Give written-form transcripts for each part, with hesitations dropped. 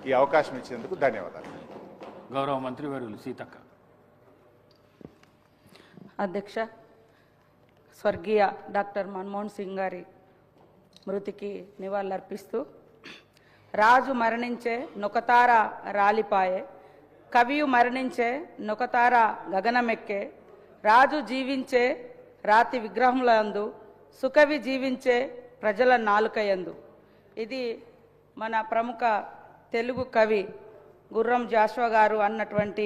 ఈ అవకాశం ఇచ్చినందుకు ధన్యవాదాలు. గౌరవ మంత్రివర్యులు సీతక్క. అధ్యక్ష, స్వర్గీయ డాక్టర్ మన్మోహన్ సింగ్ గారి మృతికి నివాళులర్పిస్తూ, రాజు మరణించే నొకతార రాలిపాయే, కవియు మరణించే నొకతార గగనమెక్కే, రాజు జీవించే రాతి విగ్రహములందు, సుకవి జీవించే ప్రజల నాలుకయందు. ఇది మన ప్రముఖ తెలుగు కవి గుర్రం జాషువా గారు అన్నటువంటి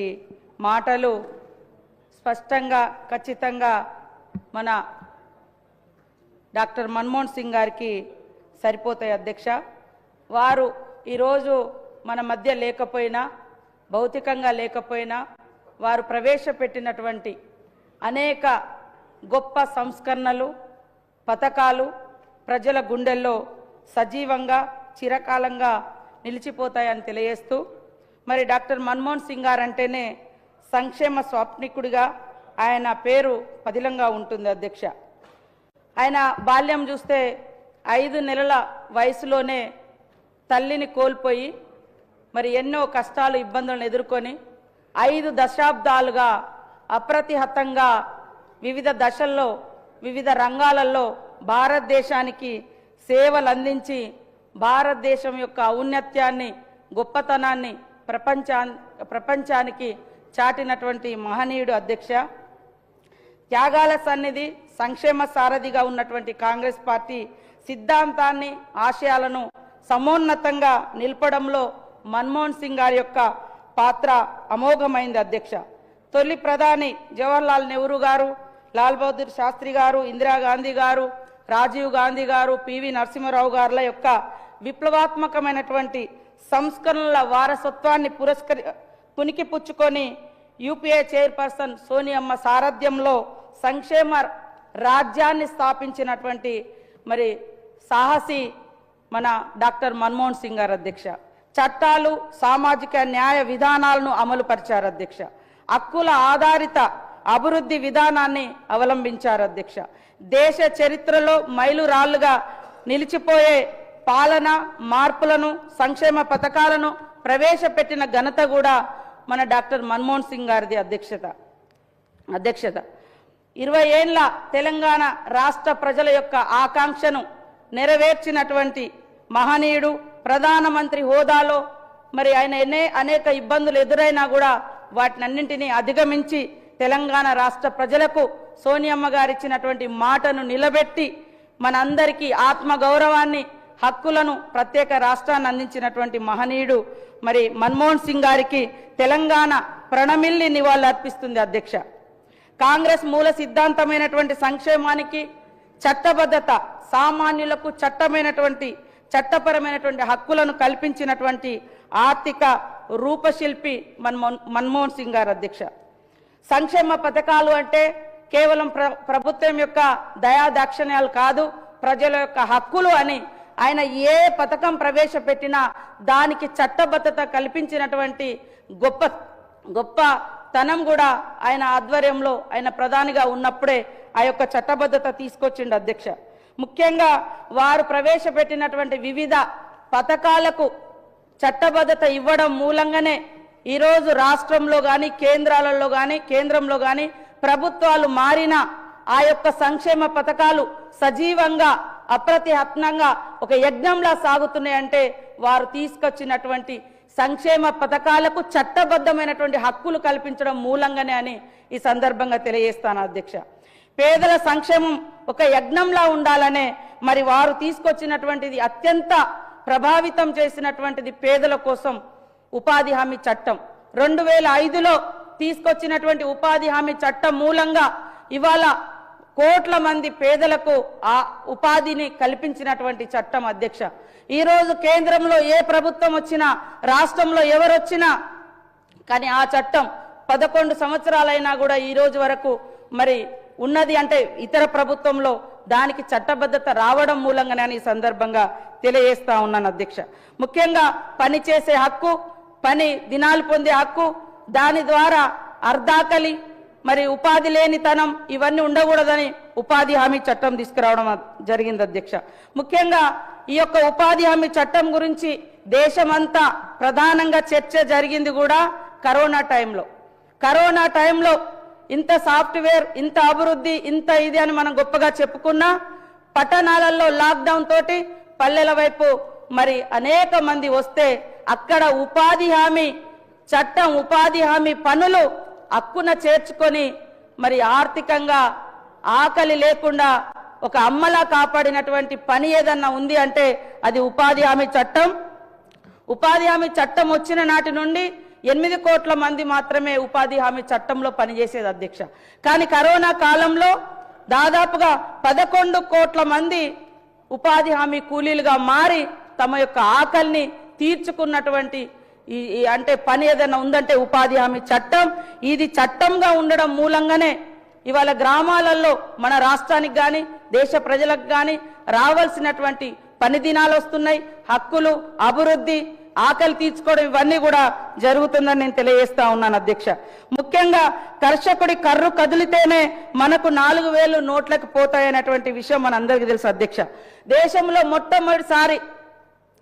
మాటలు స్పష్టంగా ఖచ్చితంగా మన డాక్టర్ మన్మోహన్ సింగ్ గారికి సరిపోతాయి అధ్యక్ష. వారు ఈరోజు మన మధ్య లేకపోయినా, భౌతికంగా లేకపోయినా, వారు ప్రవేశపెట్టినటువంటి అనేక గొప్ప సంస్కరణలు, పథకాలు ప్రజల గుండెల్లో సజీవంగా చిరకాలంగా నిలిచిపోతాయని తెలియజేస్తూ, మరి డాక్టర్ మన్మోహన్ సింగ్ గారు అంటేనే సంక్షేమ స్వాప్నికుడిగా ఆయన పేరు పదిలంగా ఉంటుంది అధ్యక్ష. ఆయన బాల్యం చూస్తే 5 నెలల వయసులోనే తల్లిని కోల్పోయి మరి ఎన్నో కష్టాలు ఇబ్బందులను ఎదుర్కొని 5 దశాబ్దాలుగా అప్రతిహతంగా వివిధ దశల్లో వివిధ రంగాలలో భారతదేశానికి సేవలు అందించి భారతదేశం యొక్క ఔన్నత్యాన్ని, గొప్పతనాన్ని ప్రపంచానికి చాటినటువంటి మహనీయుడు అధ్యక్ష. త్యాగాల సన్నిధి, సంక్షేమ సారథిగా ఉన్నటువంటి కాంగ్రెస్ పార్టీ సిద్ధాంతాన్ని, ఆశయాలను సమోన్నతంగా నిలపడంలో మన్మోహన్ సింగ్ గారి యొక్క పాత్ర అమోఘమైంది అధ్యక్ష. తొలి ప్రధాని జవహర్లాల్ నెహ్రూ గారు, లాల్ బహదూర్ శాస్త్రి గారు, ఇందిరాగాంధీ గారు, రాజీవ్ గాంధీ గారు, పివి నరసింహారావు గారుల యొక్క విప్లవాత్మకమైనటువంటి సంస్కరణల వారసత్వాన్ని పుణికిపుచ్చుకొని యూపీఏ చైర్పర్సన్ సోనియమ్మ సారథ్యంలో సంక్షేమ రాజ్యాన్ని స్థాపించినటువంటి మరి సాహసి మన డాక్టర్ మన్మోహన్ సింగ్ గారు అధ్యక్ష. చట్టాలు, సామాజిక న్యాయ విధానాలను అమలు పరిచారు అధ్యక్ష. హక్కుల ఆధారిత అభివృద్ధి విధానాన్ని అవలంబించారు అధ్యక్ష. దేశ చరిత్రలో మైలురాళ్లుగా నిలిచిపోయే పాలన మార్పులను, సంక్షేమ పథకాలను ప్రవేశపెట్టిన ఘనత కూడా మన డాక్టర్ మన్మోహన్ సింగ్ గారిది అధ్యక్షత. 20 ఏళ్ల తెలంగాణ రాష్ట్ర ప్రజల యొక్క ఆకాంక్షను నెరవేర్చినటువంటి మహనీయుడు. ప్రధానమంత్రి హోదాలో మరి ఆయన అనేక ఇబ్బందులు ఎదురైనా కూడా వాటినన్నింటినీ అధిగమించి తెలంగాణ రాష్ట్ర ప్రజలకు సోనియమ్మ గారు ఇచ్చినటువంటి మాటను నిలబెట్టి మనందరికీ ఆత్మగౌరవాన్ని, హక్కులను, ప్రత్యేక రాష్ట్రాన్ని అందించినటువంటి మహనీయుడు మరి మన్మోహన్ సింగ్ గారికి తెలంగాణ ప్రణమిల్లి నివాళులు అర్పిస్తుంది అధ్యక్ష. కాంగ్రెస్ మూల సిద్ధాంతమైనటువంటి సంక్షేమానికి, చట్టబద్ధత, సామాన్యులకు చట్టపరమైనటువంటి హక్కులను కల్పించినటువంటి ఆర్థిక రూపశిల్పి మన్మోహన్ సింగ్ గారు అధ్యక్ష. సంక్షేమ పథకాలు అంటే కేవలం ప్రభుత్వం యొక్క దయాదాక్షిణ్యాలు కాదు, ప్రజల యొక్క హక్కులు అని ఆయన ఏ పథకం ప్రవేశపెట్టినా దానికి చట్టబద్ధత కల్పించినటువంటి గొప్పతనం కూడా ఆయన ఆధ్వర్యంలో, ఆయన ప్రధానిగా ఉన్నప్పుడే ఆ యొక్క చట్టబద్ధత తీసుకొచ్చిండు అధ్యక్ష. ముఖ్యంగా వారు ప్రవేశపెట్టినటువంటి వివిధ పథకాలకు చట్టబద్ధత ఇవ్వడం మూలంగానే ఈరోజు రాష్ట్రంలో కానీ, కేంద్రంలో కానీ ప్రభుత్వాలు మారినా ఆ యొక్క సంక్షేమ పథకాలు సజీవంగా, అప్రతిహతంగా ఒక యజ్ఞంలా సాగుతున్నాయంటే వారు తీసుకొచ్చినటువంటి సంక్షేమ పథకాలకు చట్టబద్ధమైనటువంటి హక్కులు కల్పించడం మూలంగానే అని ఈ సందర్భంగా తెలియజేస్తాను అధ్యక్ష. పేదల సంక్షేమం ఒక యజ్ఞంలా ఉండాలనే మరి వారు తీసుకొచ్చినటువంటిది అత్యంత ప్రభావితం చేసినటువంటిది పేదల కోసం ఉపాధి హామీ చట్టం. 2005లో తీసుకొచ్చినటువంటి ఉపాధి హామీ చట్టం మూలంగా ఇవాళ కోట్ల మంది పేదలకు ఆ ఉపాధిని కల్పించినటువంటి చట్టం అధ్యక్ష. ఈరోజు కేంద్రంలో ఏ ప్రభుత్వం వచ్చినా, రాష్ట్రంలో ఎవరు వచ్చినా కానీ ఆ చట్టం 11 సంవత్సరాలైనా కూడా ఈ రోజు వరకు మరి ఉన్నది అంటే ఇతర ప్రభుత్వంలో దానికి చట్టబద్ధత రావడం మూలంగానే ఈ సందర్భంగా తెలియజేస్తా ఉన్నాను అధ్యక్ష. ముఖ్యంగా పని చేసే హక్కు, పని దినాలు పొందే హక్కు, దాని ద్వారా అర్ధాకలి మరి ఉపాధి లేనితనం ఇవన్నీ ఉండకూడదని ఉపాధి హామీ చట్టం తీసుకురావడం జరిగింది అధ్యక్ష. ముఖ్యంగా ఈ యొక్క ఉపాధి హామీ చట్టం గురించి దేశమంతా ప్రధానంగా చర్చ జరిగింది కూడా కరోనా టైంలో. కరోనా టైంలో ఇంత సాఫ్ట్వేర్, ఇంత అభివృద్ధి, ఇంత ఇది అని మనం గొప్పగా చెప్పుకున్నా పట్టణాలలో లాక్డౌన్ తోటి పల్లెల వైపు మరి అనేక మంది వస్తే అక్కడ ఉపాధి హామీ చట్టం, ఉపాధి హామీ పనులు హక్కున చేర్చుకొని మరి ఆర్థికంగా ఆకలి లేకుండా ఒక అమ్మలా కాపాడినటువంటి పని ఏదన్నా ఉంది అంటే అది ఉపాధి హామీ చట్టం. ఉపాధి హామీ చట్టం వచ్చిన నాటి నుండి 8 కోట్ల మంది మాత్రమే ఉపాధి హామీ చట్టంలో పనిచేసేది అధ్యక్ష. కానీ కరోనా కాలంలో దాదాపుగా 11 కోట్ల మంది ఉపాధి హామీ కూలీలుగా మారి తమ యొక్క ఆకలిని తీర్చుకున్నటువంటి అంటే పని ఏదైనా ఉందంటే ఉపాధి హామీ చట్టం. ఇది చట్టంగా ఉండడం మూలంగానే ఇవాళ గ్రామాలలో మన రాష్ట్రానికి కానీ దేశ ప్రజలకు కానీ రావాల్సినటువంటి పని దినాలు వస్తున్నాయి, హక్కులు, అభివృద్ధి, ఆకలి తీర్చుకోవడం ఇవన్నీ కూడా జరుగుతుందని నేను తెలియజేస్తా ఉన్నాను అధ్యక్ష. ముఖ్యంగా కర్షకుడి కర్రు కదిలితేనే మనకు 4,000 నోట్లకు పోతాయనేటువంటి విషయం మనందరికీ తెలుసు అధ్యక్ష. దేశంలో మొట్టమొదటిసారి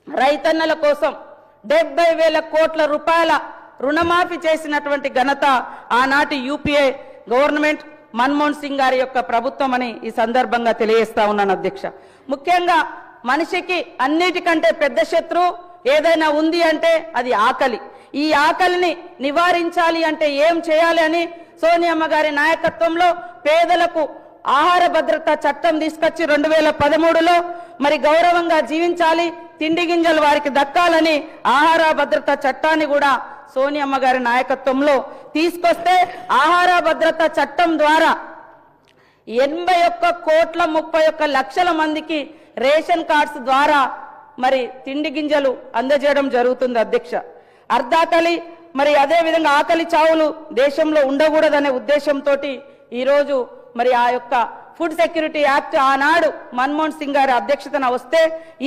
రైతన్నల కోసం 70,000 కోట్ల రూపాయల రుణమాఫీ చేసినటువంటి ఘనత ఆనాటి యూపీఏ గవర్నమెంట్, మన్మోహన్ సింగ్ గారి యొక్క ప్రభుత్వం అని ఈ సందర్భంగా తెలియజేస్తా ఉన్నాను అధ్యక్ష. ముఖ్యంగా మనిషికి అన్నిటికంటే పెద్ద శత్రువు ఏదైనా ఉంది అంటే అది ఆకలి. ఈ ఆకలిని నివారించాలి అంటే ఏం చేయాలి అని సోనియమ్మ గారి నాయకత్వంలో పేదలకు ఆహార భద్రత చట్టం తీసుకొచ్చి 2013లో మరి గౌరవంగా జీవించాలి, తిండి గింజలు వారికి దక్కాలని ఆహార భద్రత చట్టాన్ని కూడా సోనియమ్మ గారి నాయకత్వంలో తీసుకొస్తే ఆహార భద్రత చట్టం ద్వారా 81,31,00,000 మందికి రేషన్ కార్డ్స్ ద్వారా మరి తిండి గింజలు అందజేయడం జరుగుతుంది అధ్యక్ష. అర్ధాకలి మరి అదే విధంగా ఆకలి చావులు దేశంలో ఉండకూడదనే ఉద్దేశంతో ఈరోజు మరి ఆ యొక్క ఫుడ్ సెక్యూరిటీ యాక్ట్ ఆనాడు మన్మోహన్ సింగ్ గారి అధ్యక్షతన వస్తే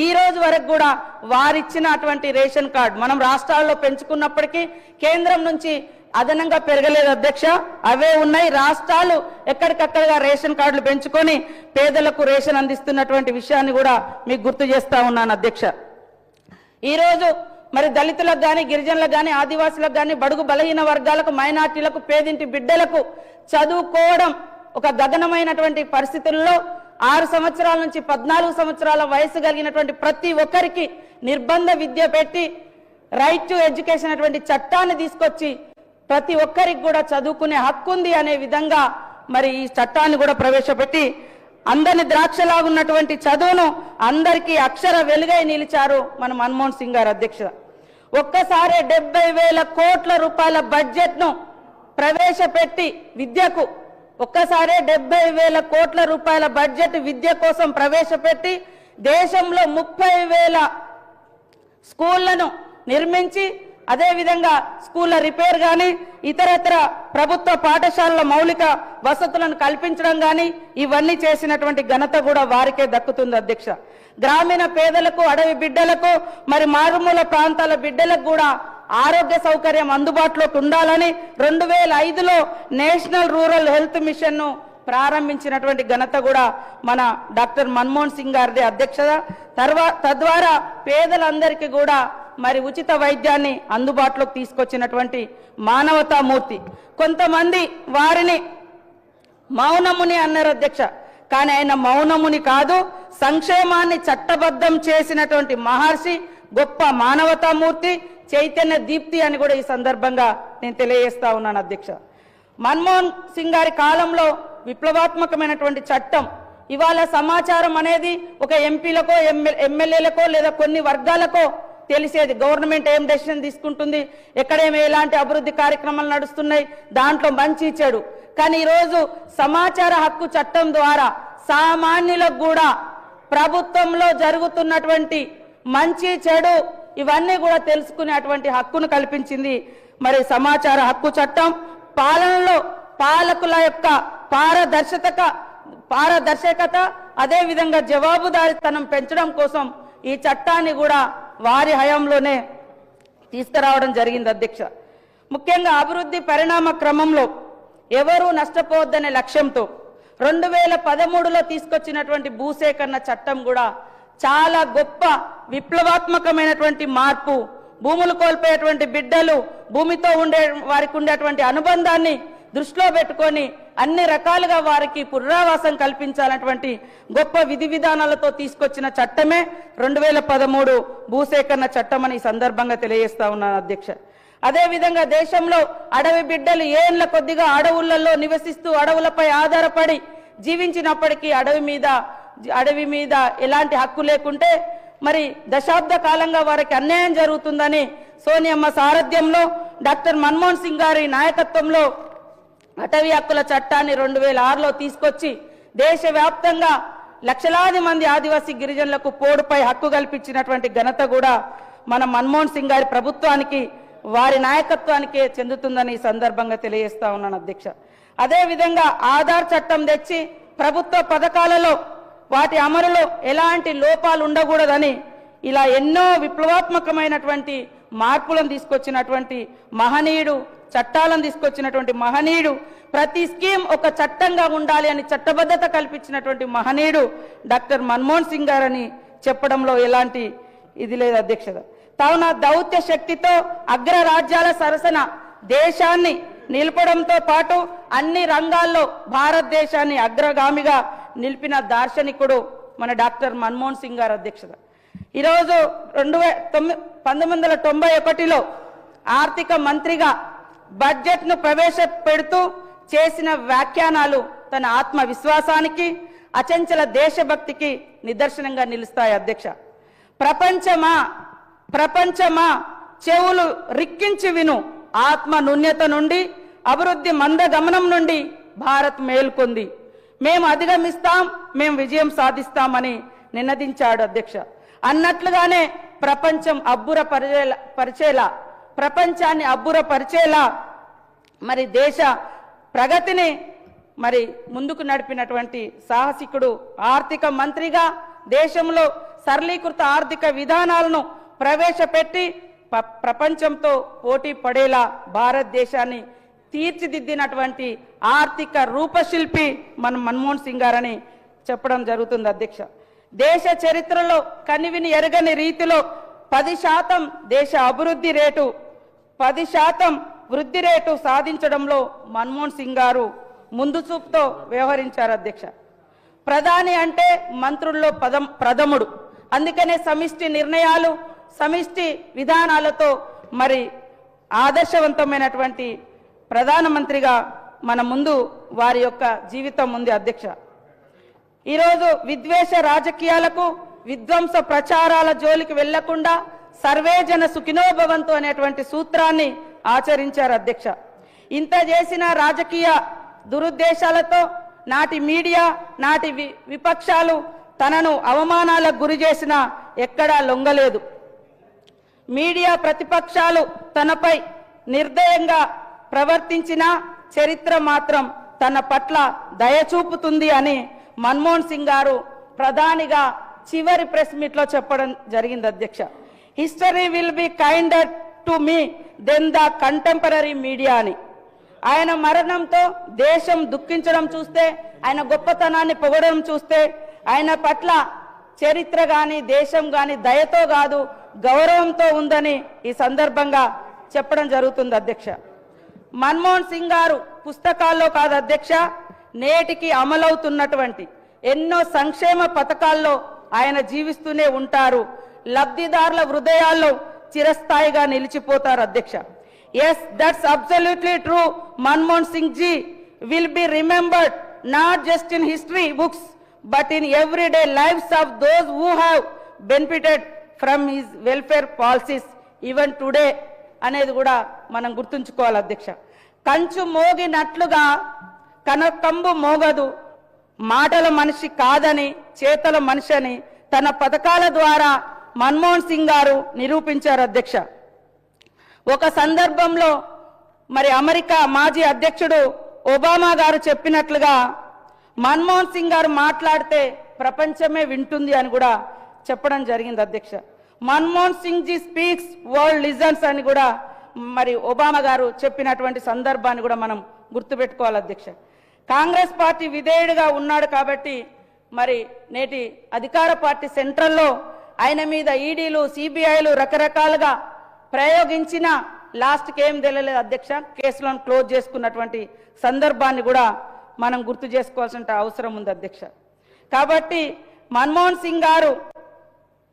ఈ రోజు వరకు కూడా వారిచ్చినటువంటి రేషన్ కార్డు మనం రాష్ట్రాల్లో పెంచుకున్నప్పటికీ కేంద్రం నుంచి అదనంగా పెరగలేదు అధ్యక్ష. అవే ఉన్నాయి. రాష్ట్రాలు ఎక్కడికక్కడగా రేషన్ కార్డులు పెంచుకొని పేదలకు రేషన్ అందిస్తున్నటువంటి విషయాన్ని కూడా మీకు గుర్తు చేస్తా ఉన్నాను అధ్యక్ష. ఈరోజు మరి దళితులకు కానీ, గిరిజనులకు కానీ, ఆదివాసులకు కానీ, బడుగు బలహీన వర్గాలకు, మైనార్టీలకు, పేదింటి బిడ్డలకు చదువుకోవడం ఒక గగనమైనటువంటి పరిస్థితుల్లో 6 సంవత్సరాల నుంచి 14 సంవత్సరాల వయసు కలిగినటువంటి ప్రతి ఒక్కరికి నిర్బంధ విద్య పెట్టి రైట్ టు ఎడ్యుకేషన్ అటువంటి చట్టాన్ని తీసుకొచ్చి ప్రతి ఒక్కరికి కూడా చదువుకునే హక్కు ఉంది అనే విధంగా మరి ఈ చట్టాన్ని కూడా ప్రవేశపెట్టి అందరిని ద్రాక్షలాగున్నటువంటి చదువును అందరికీ అక్షర వెలుగై నిలిచారు మన మన్మోహన్ సింగ్ గారు అధ్యక్ష. ఒక్కసారి 70,000 కోట్ల రూపాయల బడ్జెట్ను ప్రవేశపెట్టి విద్యకు ఒక్కసారి 70,000 కోట్ల రూపాయల బడ్జెట్ విద్య కోసం ప్రవేశపెట్టి దేశంలో 30,000 స్కూళ్లను నిర్మించి అదేవిధంగా స్కూళ్ళ రిపేర్ కానీ ఇతరత్ర ప్రభుత్వ పాఠశాలల మౌలిక వసతులను కల్పించడం కానీ ఇవన్నీ చేసినటువంటి ఘనత కూడా వారికే దక్కుతుంది అధ్యక్ష. గ్రామీణ పేదలకు, అడవి బిడ్డలకు, మరి మారుమూల ప్రాంతాల బిడ్డలకు కూడా ఆరోగ్య సౌకర్యం అందుబాటులోకి ఉండాలని 2005లో నేషనల్ రూరల్ హెల్త్ మిషన్ ను ప్రారంభించినటువంటి ఘనత కూడా మన డాక్టర్ మన్మోహన్ సింగ్ గారిదే అధ్యక్షత. తద్వారా పేదలందరికీ కూడా మరి ఉచిత వైద్యాన్ని అందుబాటులోకి తీసుకొచ్చినటువంటి మానవతామూర్తి. కొంతమంది వారిని మౌనముని అన్నారు అధ్యక్ష. కానీ ఆయన మౌనముని కాదు, సంక్షేమాన్ని చట్టబద్ధం చేసినటువంటి మహర్షి, గొప్ప మానవతామూర్తి, చైతన్య దీప్తి అని కూడా ఈ సందర్భంగా నేను తెలియజేస్తా ఉన్నాను అధ్యక్ష. మన్మోహన్ సింగ్ గారి కాలంలో విప్లవాత్మకమైనటువంటి చట్టం. ఇవాళ సమాచారం అనేది ఒక ఎంపీలకో ఎమ్మెల్యేలకో లేదా కొన్ని వర్గాలకో తెలిసేది. గవర్నమెంట్ ఏం డెసిషన్ తీసుకుంటుంది, ఎక్కడేమి ఎలాంటి అభివృద్ధి కార్యక్రమాలు నడుస్తున్నాయి, దాంట్లో మంచి చెడు. కానీ ఈరోజు సమాచార హక్కు చట్టం ద్వారా సామాన్యులకు కూడా ప్రభుత్వంలో జరుగుతున్నటువంటి మంచి చెడు ఇవన్నీ కూడా తెలుసుకునేటువంటి హక్కును కల్పించింది మరి సమాచార హక్కు చట్టం. పాలనలో పాలకుల యొక్క పారదర్శకత అదే విధంగా జవాబుదారీతనం పెంచడం కోసం ఈ చట్టాన్ని కూడా వారి హయాంలోనే తీసుకురావడం జరిగింది అధ్యక్ష. ముఖ్యంగా అభివృద్ధి పరిణామ క్రమంలో ఎవరూ నష్టపోవద్దనే లక్ష్యంతో 2013లో తీసుకొచ్చినటువంటి భూసేకరణ చట్టం కూడా చాలా గొప్ప విప్లవాత్మకమైనటువంటి మార్పు. భూములు కోల్పోయేటువంటి బిడ్డలు భూమితో వారికి ఉండేటువంటి అనుబంధాన్ని దృష్టిలో పెట్టుకొని అన్ని రకాలుగా వారికి పునరావాసం కల్పించాలన్నటువంటి గొప్ప విధి విధానాలతో తీసుకొచ్చిన చట్టమే 2013 భూసేకరణ చట్టం అని ఈ సందర్భంగా తెలియజేస్తా ఉన్నాను అధ్యక్ష. అదేవిధంగా దేశంలో అడవి బిడ్డలు ఏళ్ల కొద్దిగా అడవులలో నివసిస్తూ అడవులపై ఆధారపడి జీవించినప్పటికీ అడవి మీద ఎలాంటి హక్కు లేకుంటే మరి దశాబ్ద కాలంగా వారికి అన్యాయం జరుగుతుందని సోనియమ్మ సారథ్యంలో డాక్టర్ మన్మోహన్ సింగ్ గారి నాయకత్వంలో అటవీ హక్కుల చట్టాన్ని 2006లో తీసుకొచ్చి దేశవ్యాప్తంగా లక్షలాది మంది ఆదివాసీ గిరిజనులకు పోడుపై హక్కు కల్పించినటువంటి ఘనత కూడా మన మన్మోహన్ సింగ్ గారి ప్రభుత్వానికి వారి నాయకత్వానికే చెందుతుందని ఈ సందర్భంగా తెలియజేస్తా ఉన్నాను అధ్యక్ష. అదేవిధంగా ఆధార్ చట్టం తెచ్చి ప్రభుత్వ పథకాలలో వాటి అమలులో ఎలాంటి లోపాలు ఉండకూడదని ఇలా ఎన్నో విప్లవాత్మకమైనటువంటి మార్పులను తీసుకొచ్చినటువంటి మహనీయుడు, చట్టాలను తీసుకొచ్చినటువంటి మహనీయుడు, ప్రతి స్కీమ్ ఒక చట్టంగా ఉండాలి అని చట్టబద్ధత కల్పించినటువంటి మహనీయుడు డాక్టర్ మన్మోహన్ సింగ్ గారని చెప్పడంలో ఎలాంటి ఇది లేదు అధ్యక్షత. కావున దౌత్య శక్తితో అగ్ర రాజ్యాల సరసన దేశాన్ని నిలపడంతో పాటు అన్ని రంగాల్లో భారతదేశాన్ని అగ్రగామిగా నిలిపిన దార్శనికుడు మన డాక్టర్ మన్మోహన్ సింగ్ గారు అధ్యక్షత. ఈరోజు 1991లో ఆర్థిక మంత్రిగా బడ్జెట్ను ప్రవేశపెడుతూ చేసిన వ్యాఖ్యానాలు తన ఆత్మవిశ్వాసానికి, అచంచల దేశభక్తికి నిదర్శనంగా నిలుస్తాయి అధ్యక్ష. ప్రపంచమా చెవులు రిక్కించి విను, ఆత్మ నున్యత నుండి అభివృద్ధి మందగమనం నుండి భారత్ మేల్కొంది, మేము అధిగమిస్తాం, మేము విజయం సాధిస్తామని నినదించాడు అధ్యక్ష. అన్నట్లుగానే ప్రపంచాన్ని అబ్బురపరిచేలా మరి దేశ ప్రగతిని మరి ముందుకు నడిపినటువంటి సాహసికుడు, ఆర్థిక మంత్రిగా దేశంలో సరళీకృత ఆర్థిక విధానాలను ప్రవేశపెట్టి ప్రపంచంతో పోటీ పడేలా భారతదేశాన్ని తీర్చిదిద్దినటువంటి ఆర్థిక రూపశిల్పి మన మన్మోహన్ సింగ్ గారని చెప్పడం జరుగుతుంది అధ్యక్ష. దేశ చరిత్రలో కనివిని ఎరగని రీతిలో 10% దేశ అభివృద్ధి రేటు 10% వృద్ధి రేటు సాధించడంలో మన్మోహన్ సింగ్ గారు ముందు చూపుతో వ్యవహరించారు అధ్యక్ష. ప్రధాని అంటే మంత్రుల్లో ప్రథముడు. అందుకనే సమిష్టి నిర్ణయాలు, సమిష్టి విధానాలతో మరి ఆదర్శవంతమైనటువంటి ప్రధానమంత్రిగా మన ముందు వారి యొక్క జీవితం ఉంది అధ్యక్ష. ఈరోజు విద్వేష రాజకీయాలకు, విధ్వంస ప్రచారాల జోలికి వెళ్లకుండా సర్వేజన సుఖినోభవంతు అనేటువంటి సూత్రాన్ని ఆచరించారు అధ్యక్ష. ఇంత చేసిన రాజకీయ దురుద్దేశాలతో నాటి మీడియా, నాటి విపక్షాలు తనను అవమానాలకు గురి చేసినా ఎక్కడా లొంగలేదు. మీడియా ప్రతిపక్షాలు తనపై నిర్దయంగా ప్రవర్తించిన చరిత్ర మాత్రం తన పట్ల దయచూపుతుంది అని మన్మోహన్ సింగ్ గారు ప్రధానిగా చివరి ప్రెస్ మీట్లో చెప్పడం జరిగింది అధ్యక్ష. History will be kinder to me than the contemporary media అని. ఆయన మరణంతో దేశం దుఃఖించడం చూస్తే, ఆయన గొప్పతనాన్ని పొగడడం చూస్తే, ఆయన పట్ల చరిత్ర గాని దేశం గాని దయతో కాదు గౌరవంతో ఉందని ఈ సందర్భంగా చెప్పడం జరుగుతుంది అధ్యక్ష. మన్మోహన్ సింగ్ గారు పుస్తకాల్లో కాదు అధ్యక్ష, నేటికి అమలవుతున్నటువంటి ఎన్నో సంక్షేమ పథకాల్లో ఆయన జీవిస్తూనే ఉంటారు. లబ్ధిదారుల హృదయాల్లో చిరస్థాయిగా నిలిచిపోతారు అధ్యక్ష. Yes, that's absolutely true. Manmohan Singh ji will be remembered not just in history books but in everyday lives of those who have benefited from his welfare policies even today అనేది కూడా మనం గుర్తుంచుకోవాలి అధ్యక్ష. కంచు మోగినట్లుగా కనకంబు మోగదు, మాటల మనిషి కాదని చేతల మనిషి అని తన పథకాల ద్వారా మన్మోహన్ సింగ్ గారు నిరూపించారు అధ్యక్ష. ఒక సందర్భంలో మరి అమెరికా మాజీ అధ్యక్షుడు ఒబామా గారు చెప్పినట్లుగా మన్మోహన్ సింగ్ గారు మాట్లాడితే ప్రపంచమే వింటుంది అని కూడా చెప్పడం జరిగింది అధ్యక్ష. Manmohan Singh ji speaks world listens అని కూడా మరి ఒబామా గారు చెప్పినటువంటి సందర్భాన్ని కూడా మనం గుర్తుపెట్టుకోవాలి అధ్యక్ష. కాంగ్రెస్ పార్టీ విధేయుడిగా ఉన్నాడు కాబట్టి మరి నేటి అధికార పార్టీ సెంట్రల్లో ఆయన మీద ఈడీలు సిబిఐలు రకరకాలుగా ప్రయోగించిన లాస్ట్కి ఏం తెలియలేదు అధ్యక్ష, కేసులను క్లోజ్ చేసుకున్నటువంటి సందర్భాన్ని కూడా మనం గుర్తు చేసుకోవాల్సిన అవసరం ఉంది అధ్యక్ష. కాబట్టి మన్మోహన్ సింగ్ గారు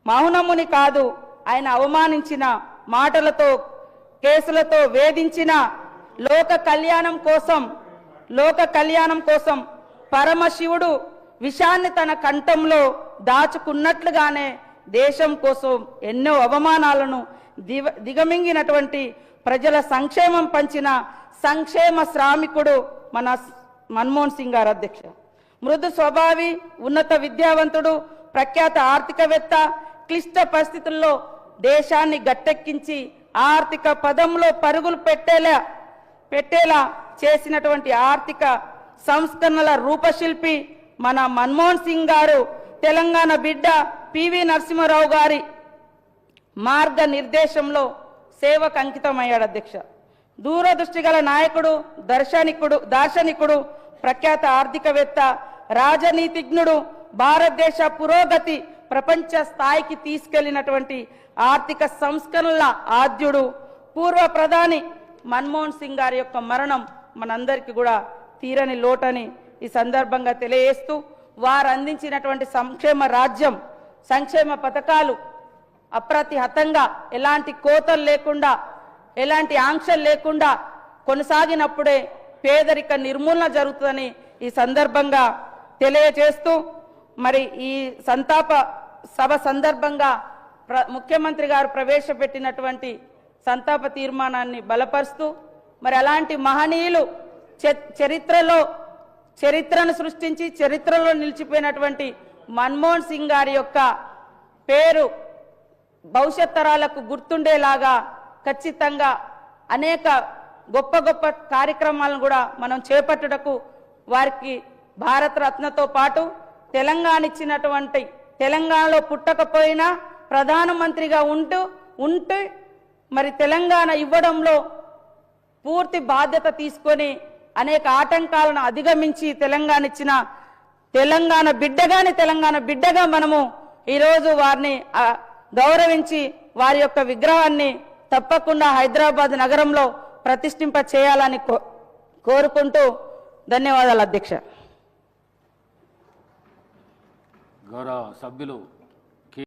మౌనముని కాదు, ఆయన అవమానించిన మాటలతో కేసులతో వేధించిన లోక కళ్యాణం కోసం పరమశివుడు విషాన్ని తన కంఠంలో దాచుకున్నట్లుగానే దేశం కోసం ఎన్నో అవమానాలను దిగమింగినటువంటి ప్రజల సంక్షేమం పంచిన సంక్షేమ శ్రామికుడు మన మన్మోహన్ సింగ్ గారు అధ్యక్ష. మృదు స్వభావి, ఉన్నత విద్యావంతుడు, ప్రఖ్యాత ఆర్థికవేత్త, క్లిష్ట పరిస్థితుల్లో దేశాన్ని గట్టెక్కించి ఆర్థిక పదంలో పరుగులు పెట్టేలా చేసినటువంటి ఆర్థిక సంస్కరణల రూపశిల్పి మన మన్మోహన్ సింగ్ గారు తెలంగాణ బిడ్డ పివి నరసింహారావు గారి మార్గ నిర్దేశంలో సేవకు అంకితమయ్యాడు అధ్యక్ష. దూరదృష్టి గల నాయకుడు, దార్శనికుడు, ప్రఖ్యాత ఆర్థికవేత్త, రాజనీతిజ్ఞుడు, భారతదేశ పురోగతి ప్రపంచ స్థాయికి తీసుకెళ్లినటువంటి ఆర్థిక సంస్కరణల ఆద్యుడు, పూర్వ ప్రధాని మన్మోహన్ సింగ్ గారి యొక్క మరణం మనందరికీ కూడా తీరని లోటని ఈ సందర్భంగా తెలియజేస్తూ, వారు అందించినటువంటి సంక్షేమ పథకాలు అప్రతిహతంగా ఎలాంటి కోతలు లేకుండా, ఎలాంటి ఆంక్షలు లేకుండా కొనసాగినప్పుడే పేదరిక నిర్మూలన జరుగుతుందని ఈ సందర్భంగా తెలియజేస్తూ, మరి ఈ సంతాప సభ సందర్భంగా ముఖ్యమంత్రి గారు ప్రవేశపెట్టినటువంటి సంతాప తీర్మానాన్ని బలపరుస్తూ, మరి అలాంటి మహనీయులు చరిత్రను సృష్టించి చరిత్రలో నిలిచిపోయినటువంటి మన్మోహన్ సింగ్ గారి యొక్క పేరు భవిష్యత్ తరాలకు గుర్తుండేలాగా ఖచ్చితంగా అనేక గొప్ప కార్యక్రమాలను కూడా మనం చేపట్టుటకు వారికి భారతరత్నతో పాటు తెలంగాణ ఇచ్చినటువంటి, తెలంగాణలో పుట్టకపోయినా ప్రధానమంత్రిగా ఉంటూ మరి తెలంగాణ ఇవ్వడంలో పూర్తి బాధ్యత తీసుకొని అనేక ఆటంకాలను అధిగమించి తెలంగాణ ఇచ్చిన తెలంగాణ బిడ్డగా మనము ఈరోజు వారిని గౌరవించి వారి యొక్క విగ్రహాన్ని తప్పకుండా హైదరాబాద్ నగరంలో ప్రతిష్ఠింప చేయాలని కోరుకుంటూ ధన్యవాదాలు అధ్యక్ష. గౌరవ సభ్యులు